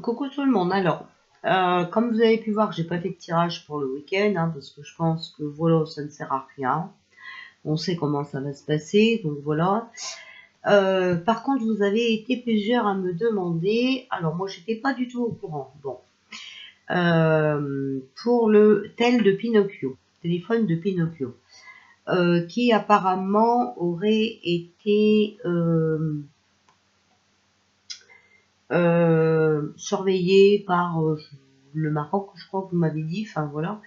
Coucou tout le monde. Alors, comme vous avez pu voir, j'ai pas fait de tirage pour le week-end, hein, parce que je pense que voilà, ça ne sert à rien. On sait comment ça va se passer, donc voilà. Par contre, vous avez été plusieurs à me demander. Alors, moi, j'étais pas du tout au courant. Bon, pour le tel de Pinocchio, téléphone de Pinocchio, qui apparemment aurait été surveillé par le Maroc, je crois que vous m'avez dit, enfin voilà.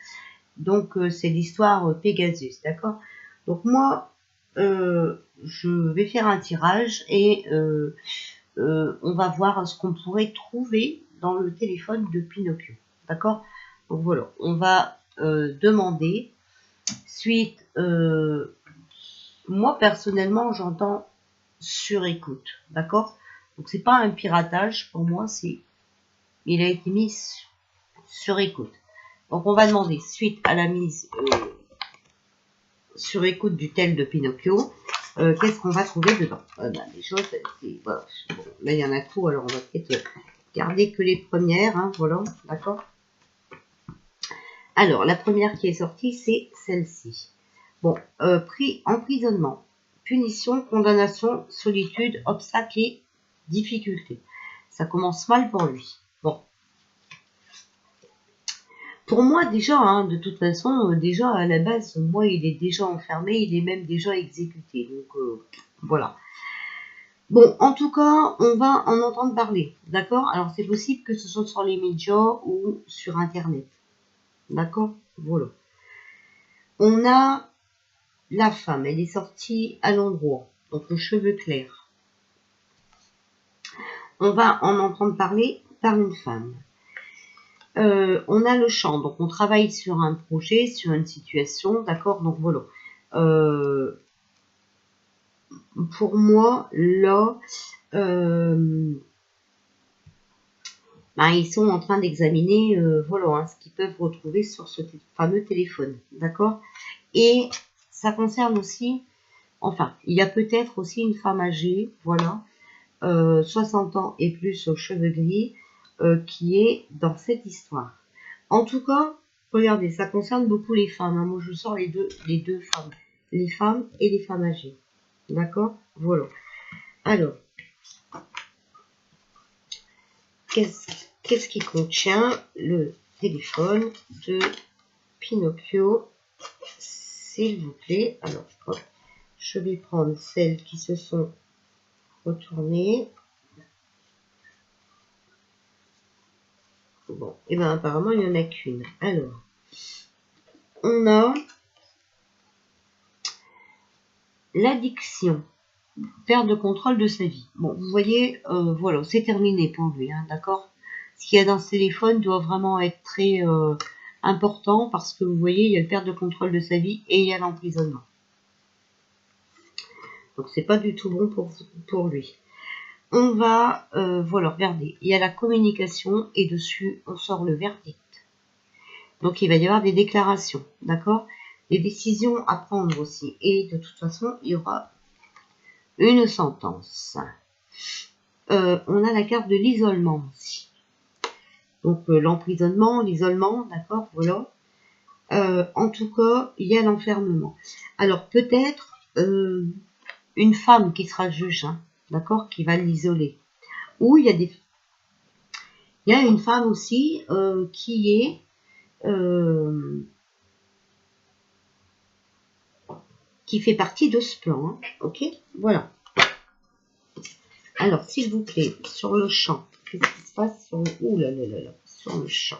Donc c'est l'histoire Pegasus, d'accord. Donc moi, je vais faire un tirage et on va voir ce qu'on pourrait trouver dans le téléphone de Pinocchio, d'accord. Donc voilà, on va demander. Suite, moi personnellement, j'entends sur écoute, d'accord. Donc c'est pas un piratage pour moi, c'est il a été mis sur écoute. Donc on va demander suite à la mise sur écoute du tel de Pinocchio, qu'est-ce qu'on va trouver dedans. Les choses, voilà. Bon, là il y en a trop, alors on va peut-être garder que les premières, hein, voilà, d'accord. Alors la première qui est sortie, c'est celle-ci. Bon, emprisonnement, punition, condamnation, solitude, obstacle et difficulté. Ça commence mal pour lui. Bon. Pour moi, déjà, hein, de toute façon, déjà, à la base, moi, il est déjà enfermé, il est même déjà exécuté. Donc, voilà. Bon, en tout cas, on va en entendre parler. D'accord? Alors, c'est possible que ce soit sur les médias ou sur Internet. D'accord? Voilà. On a la femme, elle est sortie à l'endroit. Donc, le cheveu clair. On va en entendre parler par une femme. On a le champ, donc on travaille sur un projet, sur une situation, d'accord. Donc voilà. Pour moi, là, ils sont en train d'examiner, voilà, hein, ce qu'ils peuvent retrouver sur ce fameux téléphone, d'accord. Et ça concerne aussi, enfin, il y a peut-être aussi une femme âgée, voilà, 60 ans et plus aux cheveux gris, qui est dans cette histoire. En tout cas, regardez, ça concerne beaucoup les femmes. Hein. Moi, je sors les deux femmes. Les femmes et les femmes âgées. D'accord? Voilà. Alors, qu'est-ce qui contient le téléphone de Pinocchio, s'il vous plaît? Alors, hop, je vais prendre celles qui se sont retournées. Bon, et bien apparemment, il n'y en a qu'une. Alors, on a l'addiction, perte de contrôle de sa vie. Bon, vous voyez, voilà, c'est terminé pour lui, hein, d'accord. Ce qu'il y a dans ce téléphone doit vraiment être très important parce que vous voyez, il y a le perte de contrôle de sa vie et il y a l'emprisonnement. Donc, c'est pas du tout bon pour lui. On va, voilà, regardez, il y a la communication et dessus, on sort le verdict. Donc, il va y avoir des déclarations, d'accord? Des décisions à prendre aussi. Et de toute façon, il y aura une sentence. On a la carte de l'isolement aussi. Donc, l'emprisonnement, l'isolement, d'accord, voilà. En tout cas, il y a l'enfermement. Alors, peut-être une femme qui sera juge, hein, d'accord, qui va l'isoler. Ou il y a une femme aussi qui est qui fait partie de ce plan, hein, ok, voilà. Alors, s'il vous plaît, sur le champ, qu'est-ce qui se passe sur le... Ouh là là là là, sur le champ.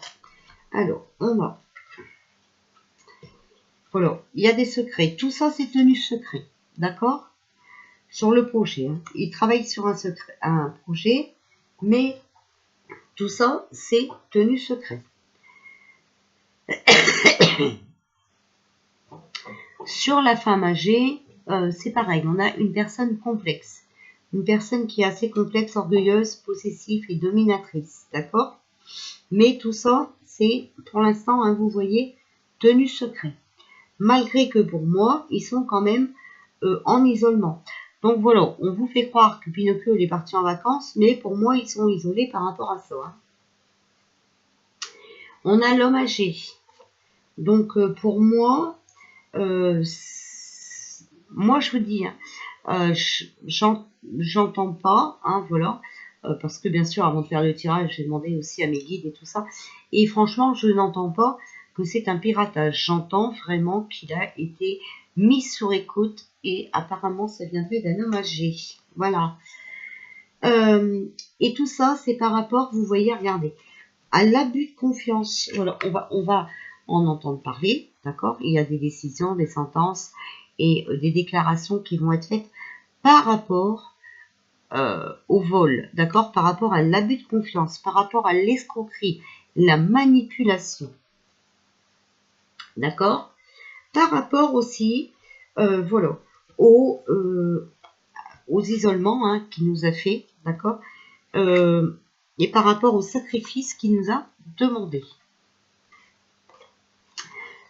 Alors, on va... Voilà, il y a des secrets. Tout ça, c'est tenu secret, d'accord? Sur le projet. Hein. Il travaille sur un projet, mais tout ça, c'est tenu secret. Sur la femme âgée, c'est pareil. On a une personne complexe. Une personne qui est assez complexe, orgueilleuse, possessive et dominatrice, d'accord? Mais tout ça, c'est, pour l'instant, hein, vous voyez, tenu secret. Malgré que pour moi, ils sont quand même en isolement. Donc voilà, on vous fait croire que Pinocchio est parti en vacances, mais pour moi, ils sont isolés par rapport à ça. Hein. On a l'homme âgé. Donc, pour moi, moi, je vous dis, j'entends pas, hein, voilà, parce que bien sûr, avant de faire le tirage, j'ai demandé aussi à mes guides et tout ça, et franchement, je n'entends pas que c'est un piratage. J'entends vraiment qu'il a été mis sur écoute, et apparemment, ça viendrait d'un homme âgé. Voilà. Et tout ça, c'est par rapport, vous voyez, regardez, à l'abus de confiance. Voilà, on va en entendre parler, d'accord? Il y a des décisions, des sentences et des déclarations qui vont être faites par rapport au vol, d'accord? Par rapport à l'abus de confiance, par rapport à l'escroquerie, la manipulation, d'accord? Par rapport aussi, voilà, aux isolements, hein, qu'il nous a fait, d'accord? Et par rapport au sacrifice qu'il nous a demandé.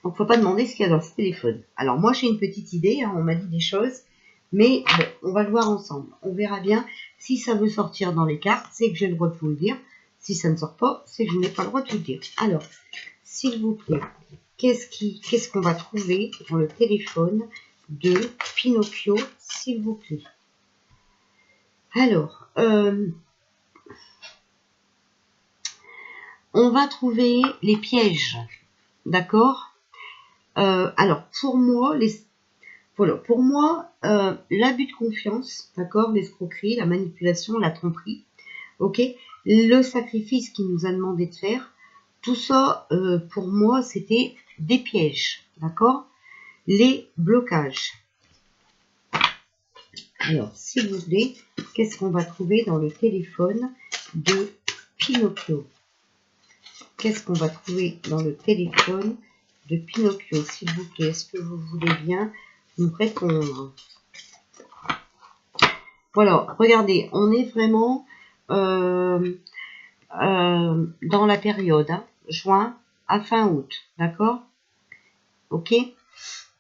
Donc, il ne faut pas demander ce qu'il y a dans ce téléphone. Alors, moi, j'ai une petite idée, hein, on m'a dit des choses, mais bon, on va le voir ensemble. On verra bien. Si ça veut sortir dans les cartes, c'est que j'ai le droit de vous le dire. Si ça ne sort pas, c'est que je n'ai pas le droit de vous le dire. Alors, s'il vous plaît, qu'est-ce qu'on va trouver dans le téléphone de Pinocchio, s'il vous plaît? Alors, on va trouver les pièges, d'accord? Alors, pour moi, l'abus de confiance, d'accord, l'escroquerie, la manipulation, la tromperie, ok, le sacrifice qu'il nous a demandé de faire, tout ça, pour moi, c'était des pièges, d'accord, les blocages. Alors, s'il vous plaît, qu'est-ce qu'on va trouver dans le téléphone de Pinocchio? Qu'est-ce qu'on va trouver dans le téléphone de Pinocchio, s'il vous plaît? Est-ce que vous voulez bien nous répondre? Voilà, regardez, on est vraiment dans la période, hein, juin à fin août, d'accord? Ok?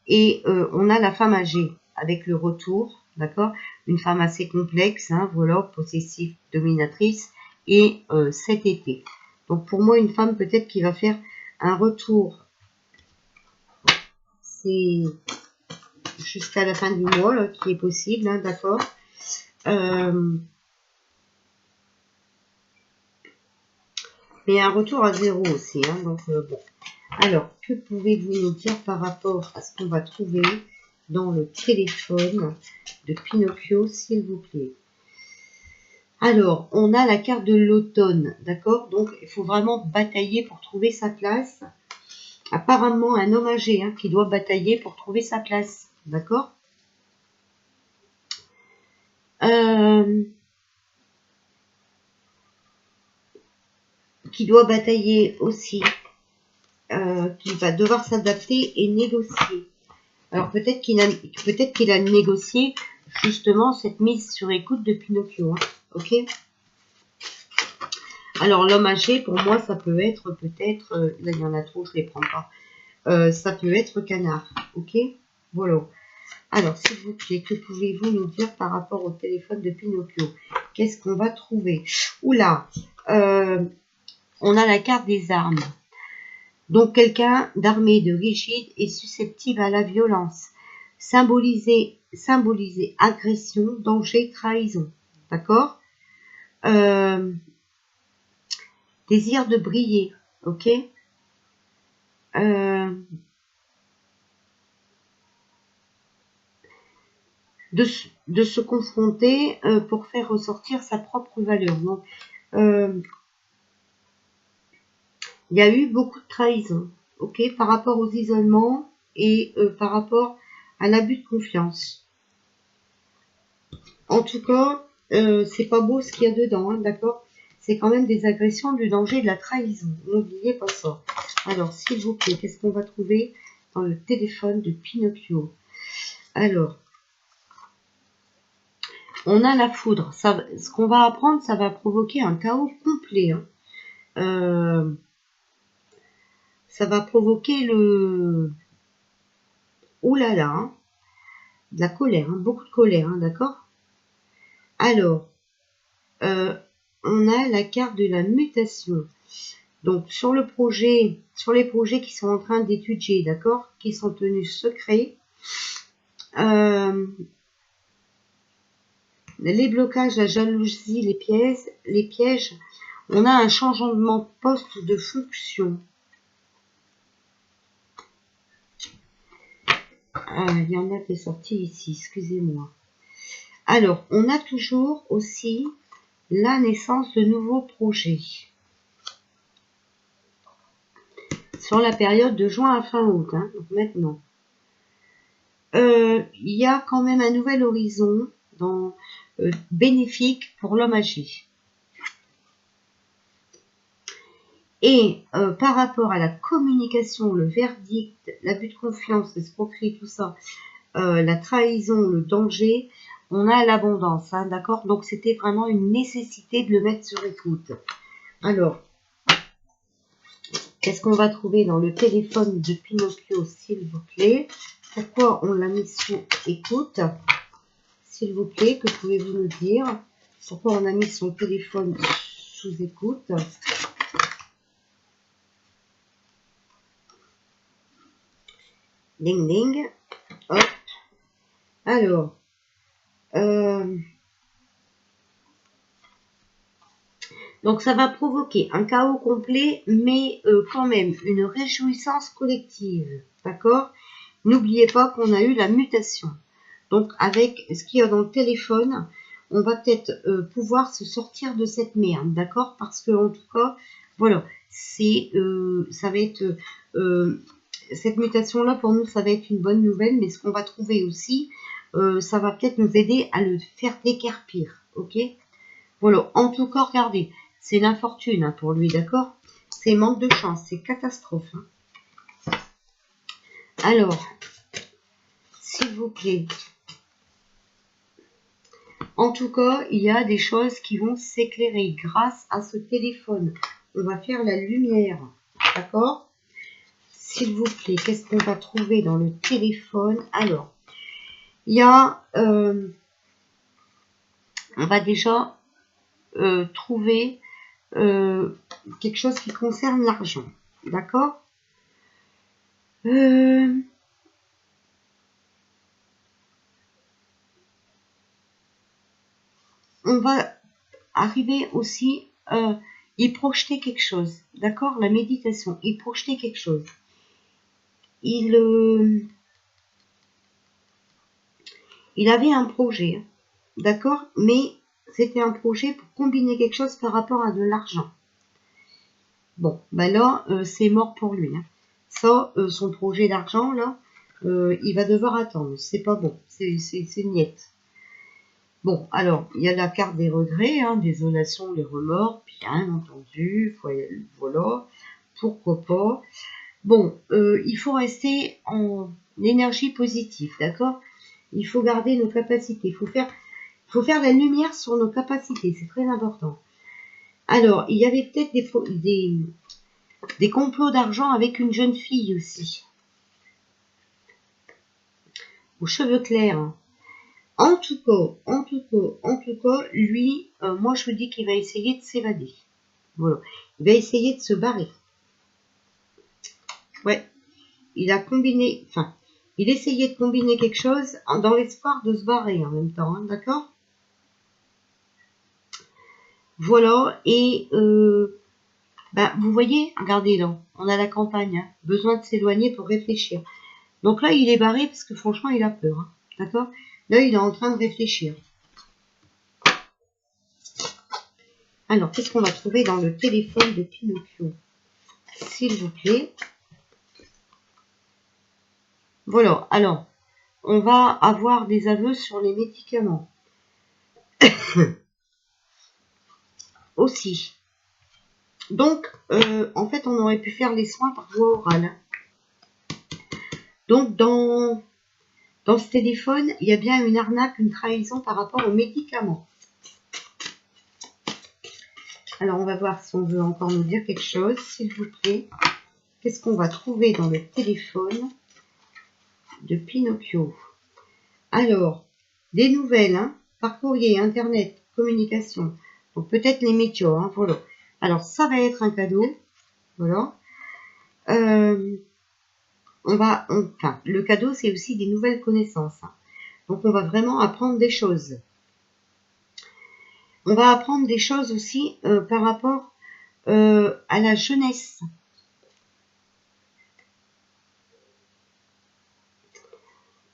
Et on a la femme âgée avec le retour, d'accord? Une femme assez complexe, hein, voilà, possessive, dominatrice, et cet été. Donc pour moi, une femme peut-être qui va faire un retour, c'est jusqu'à la fin du mois, là, qui est possible, hein, d'accord? Mais un retour à zéro aussi, hein, donc bon. Alors, que pouvez-vous nous dire par rapport à ce qu'on va trouver dans le téléphone de Pinocchio, s'il vous plaît? Alors, on a la carte de l'automne, d'accord? Donc, il faut vraiment batailler pour trouver sa place. Apparemment, un homme âgé, hein, qui doit batailler pour trouver sa place, d'accord? Qui doit batailler aussi, qui va devoir s'adapter et négocier. Alors peut-être qu'il a négocié justement cette mise sur écoute de Pinocchio, hein, ok? Alors l'homme âgé, pour moi, ça peut être peut-être, là il y en a trop, je les prends pas. Ça peut être canard, ok? Voilà. Alors s'il vous plaît, que pouvez-vous nous dire par rapport au téléphone de Pinocchio? Qu'est-ce qu'on va trouver? Oula, on a la carte des armes. Donc quelqu'un d'armé, de rigide et susceptible à la violence. Symboliser agression, danger, trahison. D'accord? Désir de briller. Ok? De se confronter pour faire ressortir sa propre valeur. Donc, il y a eu beaucoup de trahison, ok, par rapport aux isolements et par rapport à l'abus de confiance. En tout cas, c'est pas beau ce qu'il y a dedans, hein, d'accord? C'est quand même des agressions, du danger, de la trahison. N'oubliez pas ça. Alors, s'il vous plaît, qu'est-ce qu'on va trouver dans le téléphone de Pinocchio? Alors, on a la foudre. Ça, ce qu'on va apprendre, ça va provoquer un chaos complet, hein. Ça va provoquer le... Ouh là là, hein, de la colère, hein, beaucoup de colère, hein, d'accord? Alors, on a la carte de la mutation. Donc, sur les projets qui sont en train d'étudier, d'accord, qui sont tenus secrets, les blocages, la jalousie, les pièges, on a un changement de poste de fonction. Il y en a qui est sorti ici, excusez-moi. Alors, on a toujours aussi la naissance de nouveaux projets. Sur la période de juin à fin août, hein, donc maintenant. Il y a quand même un nouvel horizon bénéfique pour l'homme âgé. Et par rapport à la communication, le verdict, l'abus de confiance, l'escroquerie, tout ça, la trahison, le danger, on a l'abondance, hein, d'accord? Donc c'était vraiment une nécessité de le mettre sur écoute. Alors, qu'est-ce qu'on va trouver dans le téléphone de Pinocchio, s'il vous plaît? Pourquoi on l'a mis sous écoute? S'il vous plaît, que pouvez-vous nous dire? Pourquoi on a mis son téléphone sous écoute? Ding ding. Hop. Alors. Donc ça va provoquer un chaos complet, mais quand même une réjouissance collective. D'accord? N'oubliez pas qu'on a eu la mutation. Donc avec ce qu'il y a dans le téléphone, on va peut-être pouvoir se sortir de cette merde. D'accord? Parce que en tout cas, voilà, ça va être... cette mutation-là, pour nous, ça va être une bonne nouvelle, mais ce qu'on va trouver aussi, ça va peut-être nous aider à le faire décarpir. Ok? Voilà, en tout cas, regardez, c'est l'infortune hein, pour lui, d'accord? C'est manque de chance, c'est catastrophe. Hein. Alors, s'il vous plaît, en tout cas, il y a des choses qui vont s'éclairer grâce à ce téléphone. On va faire la lumière, d'accord? S'il vous plaît, qu'est-ce qu'on va trouver dans le téléphone? Alors, il y a... on va déjà trouver quelque chose qui concerne l'argent, d'accord? On va arriver aussi y projeter quelque chose, d'accord? La méditation, y projeter quelque chose. Il avait un projet, d'accord? Mais c'était un projet pour combiner quelque chose par rapport à de l'argent. Bon, ben là, c'est mort pour lui. Hein. Ça, son projet d'argent, là, il va devoir attendre. C'est pas bon, c'est niette. Bon, alors, il y a la carte des regrets, hein, désolation, les remords, bien entendu, voilà, pourquoi pas. Bon, il faut rester en énergie positive, d'accord? Il faut garder nos capacités, il faut faire la lumière sur nos capacités, c'est très important. Alors, il y avait peut-être des complots d'argent avec une jeune fille aussi. Aux cheveux clairs. Hein. En tout cas, lui, moi je vous dis qu'il va essayer de s'évader. Voilà. Il va essayer de se barrer. Ouais. Il essayait de combiner quelque chose dans l'espoir de se barrer en même temps, hein, d'accord? Voilà, et vous voyez, regardez là, on a la campagne, hein, besoin de s'éloigner pour réfléchir. Donc là, il est barré parce que franchement, il a peur, hein, d'accord? Là, il est en train de réfléchir. Alors, qu'est-ce qu'on va trouver dans le téléphone de Pinocchio? S'il vous plaît. Voilà, alors, on va avoir des aveux sur les médicaments. Aussi. Donc, en fait, on aurait pu faire les soins par voie orale. Donc, dans ce téléphone, il y a bien une arnaque, une trahison par rapport aux médicaments. Alors, on va voir si on veut encore nous dire quelque chose, s'il vous plaît. Qu'est-ce qu'on va trouver dans le téléphone de Pinocchio? Alors, des nouvelles, hein, par courrier, internet, communication. Donc, peut-être les météos, hein, voilà. Alors, ça va être un cadeau. Voilà. Enfin, le cadeau, c'est aussi des nouvelles connaissances. Hein. Donc, on va vraiment apprendre des choses. On va apprendre des choses aussi par rapport à la jeunesse.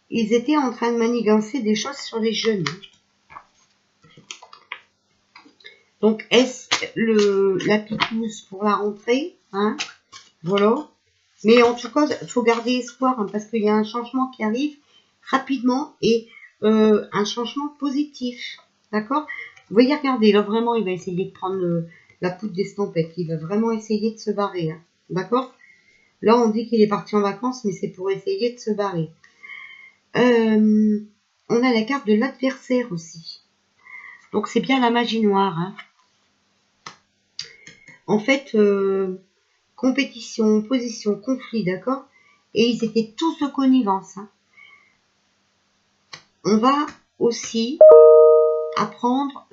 Ils étaient en train de manigancer des choses sur les jeunes. Donc, est-ce la picouse pour la rentrée, hein? Voilà. Mais en tout cas, il faut garder espoir, hein, parce qu'il y a un changement qui arrive rapidement et un changement positif. D'accord? Vous voyez, regardez, là vraiment, il va essayer de prendre la poudre d'estampette. Il va vraiment essayer de se barrer. Hein. D'accord? Là, on dit qu'il est parti en vacances, mais c'est pour essayer de se barrer. On a la carte de l'adversaire aussi. Donc, c'est bien la magie noire. Hein. En fait, compétition, opposition, conflit, d'accord? Et ils étaient tous de connivence. Hein. On va aussi apprendre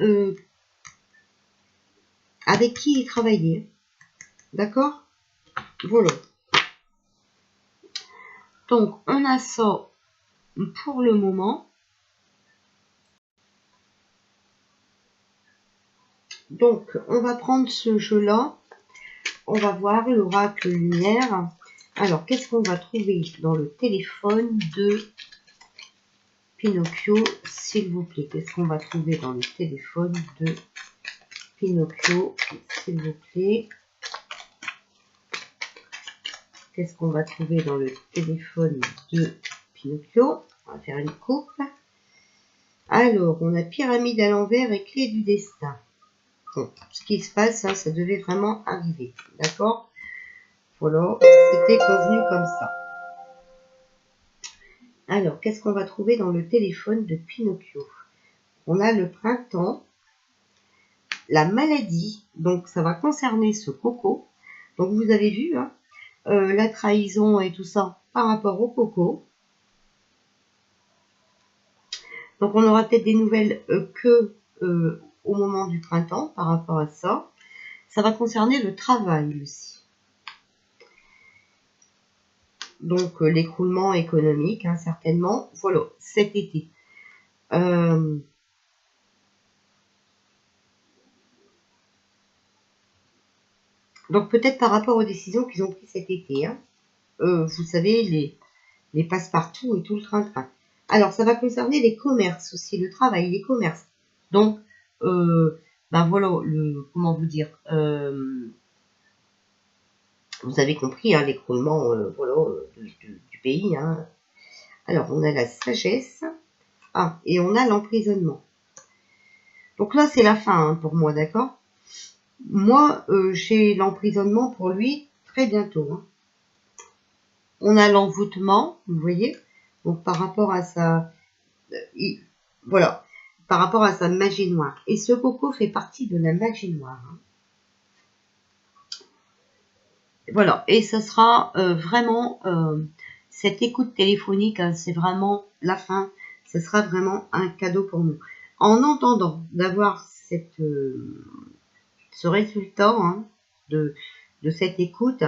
avec qui ils travaillaient. D'accord? Voilà. Donc, on a ça pour le moment. Donc, on va prendre ce jeu-là. On va voir l'oracle lumière. Alors, qu'est-ce qu'on va trouver dans le téléphone de Pinocchio, s'il vous plaît? Qu'est-ce qu'on va trouver dans le téléphone de Pinocchio, s'il vous plaît? Qu'est-ce qu'on va trouver dans le téléphone de Pinocchio? On va faire une coupe. Alors, on a pyramide à l'envers et clé du destin. Bon, ce qui se passe, hein, ça devait vraiment arriver. D'accord? Voilà, c'était convenu comme ça. Alors, qu'est-ce qu'on va trouver dans le téléphone de Pinocchio? On a le printemps, la maladie, donc ça va concerner ce coco. Donc, vous avez vu, hein, la trahison et tout ça par rapport au coco. Donc, on aura peut-être des nouvelles au moment du printemps par rapport à ça. Ça va concerner le travail aussi. Donc, l'écroulement économique, hein, certainement. Voilà, cet été. Donc, peut-être par rapport aux décisions qu'ils ont prises cet été. Hein. Vous savez, les passe-partout et tout le train-train. Alors, ça va concerner les commerces aussi, le travail, les commerces. Donc, ben voilà, comment vous dire, vous avez compris, hein, l'écroulement voilà, du pays. Hein. Alors, on a la sagesse. Ah, et on a l'emprisonnement. Donc là, c'est la fin hein, pour moi, d'accord? Moi, j'ai l'emprisonnement pour lui très bientôt. Hein. On a l'envoûtement, vous voyez? Donc, par rapport à sa... voilà, par rapport à sa magie noire. Et ce coco fait partie de la magie noire. Hein. Voilà, et ce sera vraiment cette écoute téléphonique, hein, c'est vraiment la fin. Ce sera vraiment un cadeau pour nous. En entendant d'avoir ce résultat hein, de cette écoute,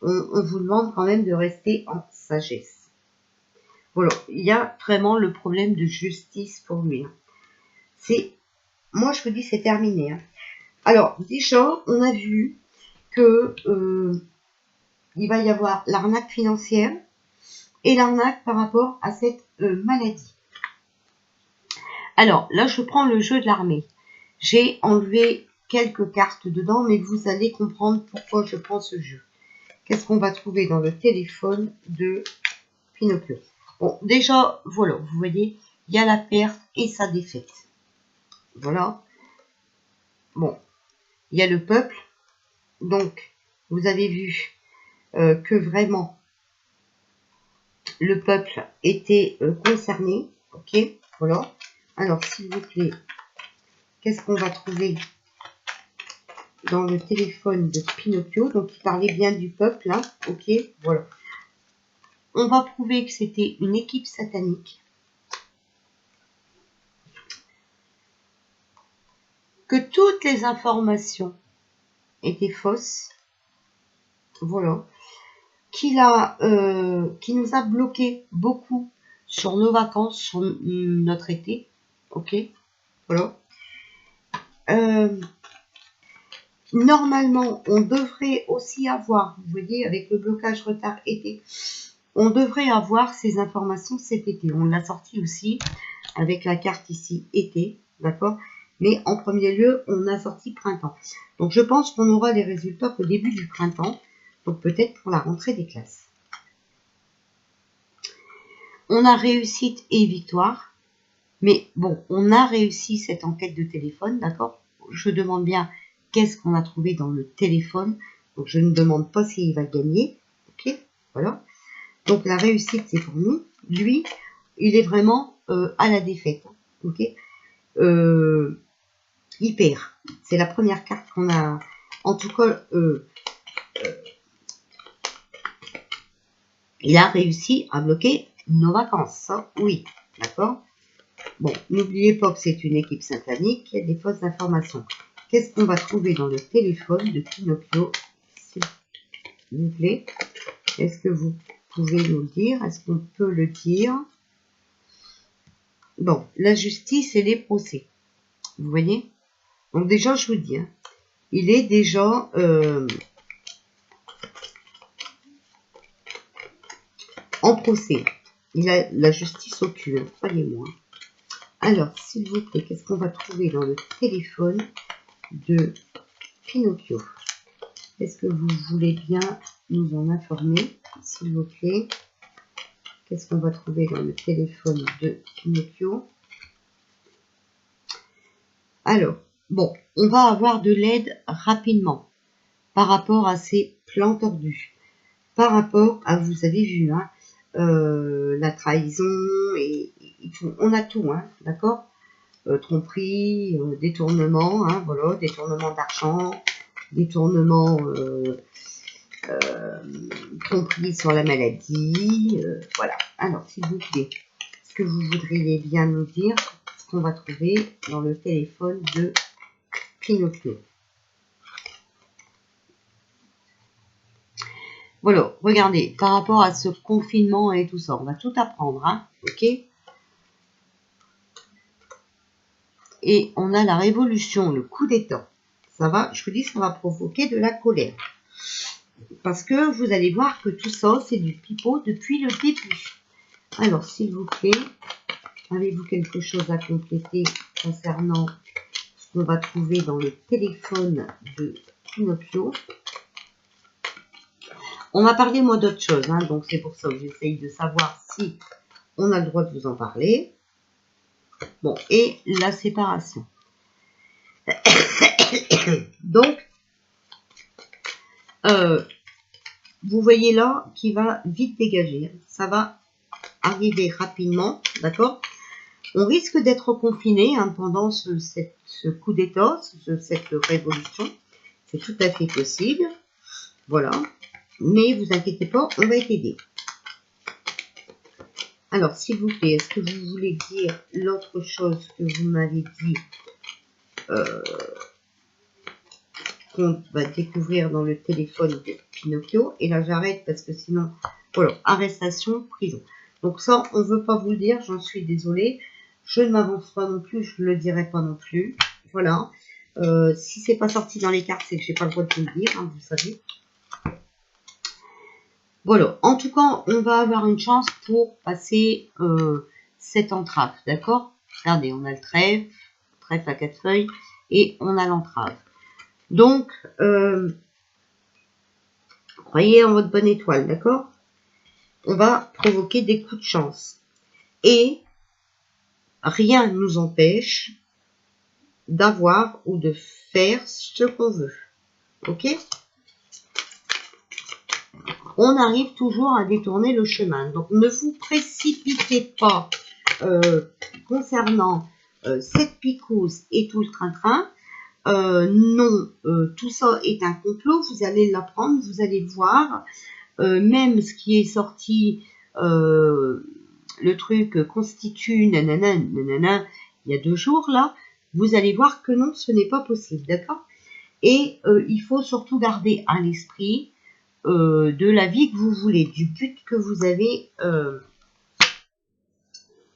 on vous demande quand même de rester en sagesse. Voilà, il y a vraiment le problème de justice pour lui. Hein. Moi je vous dis c'est terminé. Hein. Alors déjà, on a vu que il va y avoir l'arnaque financière et l'arnaque par rapport à cette maladie. Alors là, je prends le jeu de l'armée. J'ai enlevé quelques cartes dedans, mais vous allez comprendre pourquoi je prends ce jeu. Qu'est-ce qu'on va trouver dans le téléphone de Pinocchio? Bon, déjà, voilà, vous voyez, il y a la perte et sa défaite. Voilà. Bon, il y a le peuple. Donc, vous avez vu que vraiment, le peuple était concerné. Ok, voilà. Alors, s'il vous plaît, qu'est-ce qu'on va trouver dans le téléphone de Pinocchio? Donc, il parlait bien du peuple, hein. Ok, voilà. On va prouver que c'était une équipe satanique. Que toutes les informations étaient fausses. voilà, qui nous a bloqué beaucoup sur nos vacances, sur notre été, ok, voilà. Normalement, on devrait aussi avoir, vous voyez, avec le blocage retard été, on devrait avoir ces informations cet été. On l'a sorti aussi avec la carte ici, été, d'accord? Mais en premier lieu, on a sorti printemps. Donc, je pense qu'on aura les résultats qu'au début du printemps, donc peut-être pour la rentrée des classes. On a réussite et victoire, mais bon, on a réussi cette enquête de téléphone, d'accord? Je demande bien qu'est-ce qu'on a trouvé dans le téléphone. Donc, je ne demande pas s'il va gagner. Ok, voilà. Donc, la réussite, c'est pour nous. Lui, il est vraiment à la défaite. Ok, il perd. C'est la première carte qu'on a. En tout cas, il a réussi à bloquer nos vacances. Ça, oui. D'accord? Bon, n'oubliez pas que c'est une équipe satanique. Il y a des fausses informations. Qu'est-ce qu'on va trouver dans le téléphone de Pinocchio, s'il vous plaît? Est-ce que vous pouvez nous le dire? Est-ce qu'on peut le dire? Bon, la justice et les procès. Vous voyez? Donc déjà, je vous dis, hein, il est déjà en procès. Il a la justice au cul, hein, croyez-moi. Alors, s'il vous plaît, qu'est-ce qu'on va trouver dans le téléphone de Pinocchio? Est-ce que vous voulez bien nous en informer, s'il vous plaît? Qu'est-ce qu'on va trouver dans le téléphone de Pinocchio? Alors, bon, on va avoir de l'aide rapidement par rapport à ces plans tordus. Par rapport à, vous avez vu, hein, la trahison, et on a tout, hein, d'accord? Tromperie, détournement, hein, voilà, détournement d'argent, détournement, tromperie sur la maladie, voilà. Alors, s'il vous plaît, est-ce que vous voudriez bien nous dire ce qu'on va trouver dans le téléphone de Pinocchio? Voilà, regardez, par rapport à ce confinement et tout ça, on va tout apprendre, hein, ok? Et on a la révolution, le coup d'État. Ça va, je vous dis, ça va provoquer de la colère. Parce que vous allez voir que tout ça, c'est du pipeau depuis le début. Alors, s'il vous plaît, avez-vous quelque chose à compléter concernant ce qu'on va trouver dans le téléphone de Pinocchio? On m'a parlé, moi, d'autre chose, hein, donc c'est pour ça que j'essaye de savoir si on a le droit de vous en parler. Bon, et la séparation. Donc, vous voyez là qu'il va vite dégager. Ça va arriver rapidement, d'accord? On risque d'être confiné, hein, pendant ce coup d'État, cette révolution. C'est tout à fait possible. Voilà. Mais vous inquiétez pas, on va être aidé. Alors, s'il vous plaît, est-ce que vous voulez dire l'autre chose que vous m'avez dit qu'on va découvrir dans le téléphone de Pinocchio? Et là, j'arrête parce que sinon, voilà, arrestation, prison. Donc ça, on ne veut pas vous le dire, j'en suis désolée. Je ne m'avance pas non plus, je ne le dirai pas non plus. Voilà. Si c'est pas sorti dans les cartes, c'est que j'ai pas le droit de vous le dire, hein, vous savez. Voilà, en tout cas, on va avoir une chance pour passer cette entrave, d'accord? Regardez, on a le trèfle à 4 feuilles, et on a l'entrave. Donc, croyez en votre bonne étoile, d'accord? On va provoquer des coups de chance. Et rien ne nous empêche d'avoir ou de faire ce qu'on veut. Ok? On arrive toujours à détourner le chemin. Donc, ne vous précipitez pas concernant cette picouse et tout le train-train. Non, tout ça est un complot. Vous allez l'apprendre, vous allez voir. Même ce qui est sorti, le truc constitue, nanana, nanana, il y a 2 jours, là, vous allez voir que non, ce n'est pas possible, d'accord? Et il faut surtout garder à l'esprit de la vie que vous voulez, du but que vous avez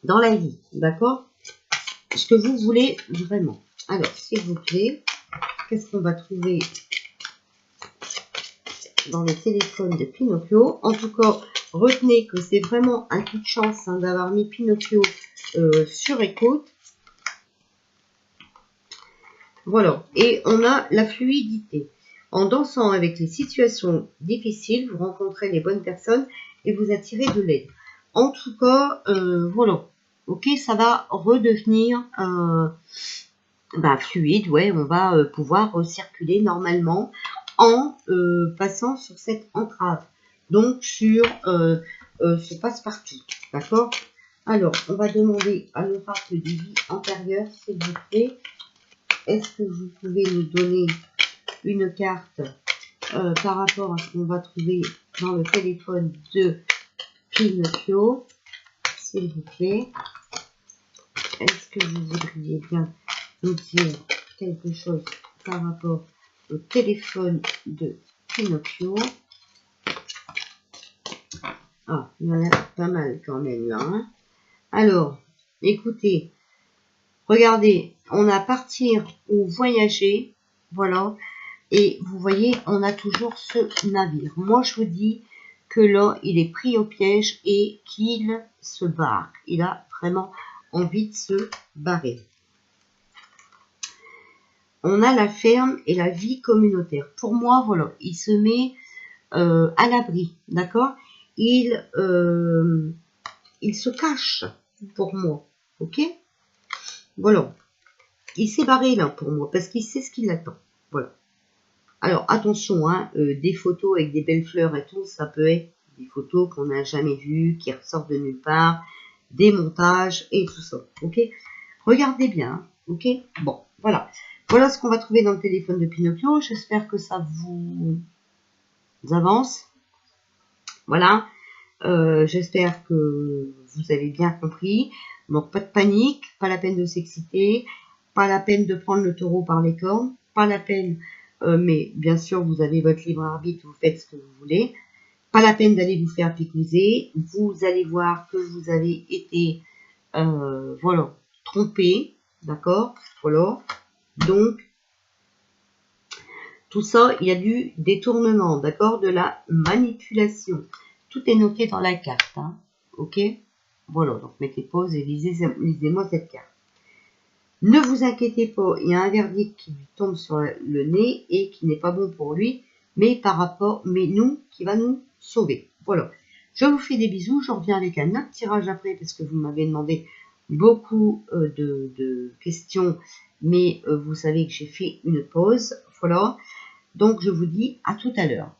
dans la vie, d'accord? Ce que vous voulez vraiment. Alors, s'il vous plaît, qu'est-ce qu'on va trouver dans le téléphone de Pinocchio? En tout cas, retenez que c'est vraiment un coup de chance hein, d'avoir mis Pinocchio sur écoute. Voilà, et on a la fluidité. En dansant avec les situations difficiles, vous rencontrez les bonnes personnes et vous attirez de l'aide. En tout cas, voilà. Ok, ça va redevenir fluide. Ouais, on va pouvoir circuler normalement en passant sur cette entrave. Donc, sur ce passe-partout. D'accord? Alors, on va demander à l'oracle de vie antérieure, s'il vous plaît. Est-ce que vous pouvez nous donner une carte par rapport à ce qu'on va trouver dans le téléphone de Pinocchio, s'il vous plaît? Est-ce que vous voudriez bien nous dire quelque chose par rapport au téléphone de Pinocchio? Ah, il y en a pas mal quand même là. Hein. Alors, écoutez, regardez, on a partir ou voyager, voilà. Et vous voyez, on a toujours ce navire. Moi, je vous dis que là, il est pris au piège et qu'il se barre. Il a vraiment envie de se barrer. On a la ferme et la vie communautaire. Pour moi, voilà, il se met à l'abri, d'accord? Il se cache pour moi, ok? Voilà. Il s'est barré là pour moi parce qu'il sait ce qui l'attend. Voilà. Alors attention, hein, des photos avec des belles fleurs et tout, ça peut être des photos qu'on n'a jamais vues, qui ressortent de nulle part, des montages et tout ça, ok? Regardez bien, ok? Bon, voilà. Voilà ce qu'on va trouver dans le téléphone de Pinocchio. J'espère que ça vous avance. Voilà. J'espère que vous avez bien compris. Donc, pas de panique, pas la peine de s'exciter, pas la peine de prendre le taureau par les cornes, pas la peine... mais bien sûr, vous avez votre libre arbitre, vous faites ce que vous voulez. Pas la peine d'aller vous faire picouser. Vous allez voir que vous avez été, voilà, trompé, d'accord, voilà. Donc, tout ça, il y a du détournement, d'accord, de la manipulation. Tout est noté dans la carte, hein, ok. Voilà, donc mettez pause et lisez-moi cette carte. Ne vous inquiétez pas, il y a un verdict qui lui tombe sur le nez et qui n'est pas bon pour lui, mais qui va nous sauver. Voilà. Je vous fais des bisous, je reviens avec un autre tirage après parce que vous m'avez demandé beaucoup de questions, mais vous savez que j'ai fait une pause. Voilà. Donc je vous dis à tout à l'heure.